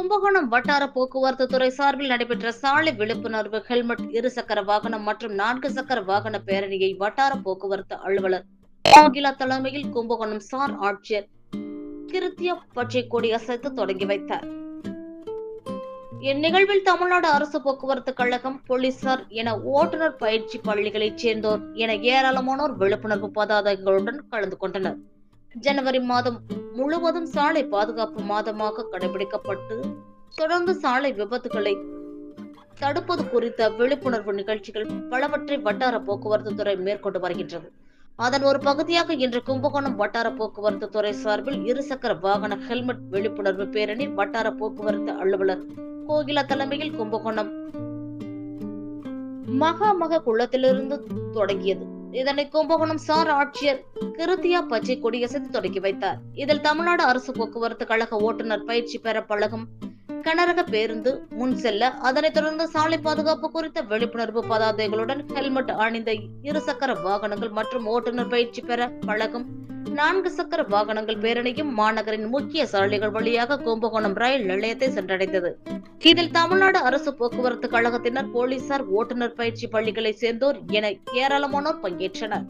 கும்பகோணம் வட்டார போக்குவரத்து துறை சார்பில் நடைபெற்ற சாலை விழிப்புணர்வு ஹெல்மெட், இருசக்கர வாகனம் மற்றும் 4 சக்கர வாகன பேரணியை வட்டார போக்குவரத்து அலுவலர் கோகிலா தலைமையில் கும்பகோணம் சார் ஆட்சியர் கிருத்தியா பச்சை கொடி அசைத்து தொடங்கி வைத்தார். இந்நிகழ்வில் தமிழ்நாடு அரசு போக்குவரத்து கழகம், போலீசார் என ஓட்டுநர் பயிற்சி பள்ளிகளைச் சேர்ந்தோர் என ஏராளமானோர் விழிப்புணர்வு பதாதைகளுடன் கலந்து கொண்டனர். ஜனவரி மாதம் முழுவதும் சாலை பாதுகாப்பு மாதமாக கடைபிடிக்கப்பட்டு தொடர்ந்து சாலை விபத்துகளை தடுப்பது குறித்த விழிப்புணர்வு நிகழ்ச்சிகள் பலவற்றை வட்டார போக்குவரத்து துறை மேற்கொண்டு வருகின்றது. அதன் ஒரு பகுதியாக இன்று கும்பகோணம் வட்டார போக்குவரத்து துறை சார்பில் இருசக்கர வாகன ஹெல்மெட் விழிப்புணர்வு பேரணி வட்டார போக்குவரத்து அலுவலர் கோகிலா தலைமையில் கும்பகோணம் மகாமக குளத்திலிருந்து தொடங்கியது. இதனை கும்பகோணம் சார் ஆட்சியர் கிருத்தியா பச்சை கொடியசைத்து தொடங்கி வைத்தார். இதில் தமிழ்நாடு அரசு போக்குவரத்து கழக ஓட்டுநர் பயிற்சி பெற பழகும் கனரக பேருந்து முன் செல்ல, அதனைத் தொடர்ந்து சாலை பாதுகாப்பு குறித்த விழிப்புணர்வு பதாதைகளுடன் ஹெல்மெட் அணிந்த இருசக்கர வாகனங்கள் மற்றும் ஓட்டுநர் பயிற்சி பெற பழகும் 4 சக்கர வாகனங்கள் பேரணியும் மாநகரின் முக்கிய சாலைகள் வழியாக கும்பகோணம் ரயில் நிலையத்தை சென்றடைந்தது. இதில் தமிழ்நாடு அரசு போக்குவரத்து கழகத்தினர், போலீசார், ஓட்டுநர் பயிற்சி பள்ளிகளை சேர்ந்தோர் என ஏராளமானோர் பங்கேற்றனர்.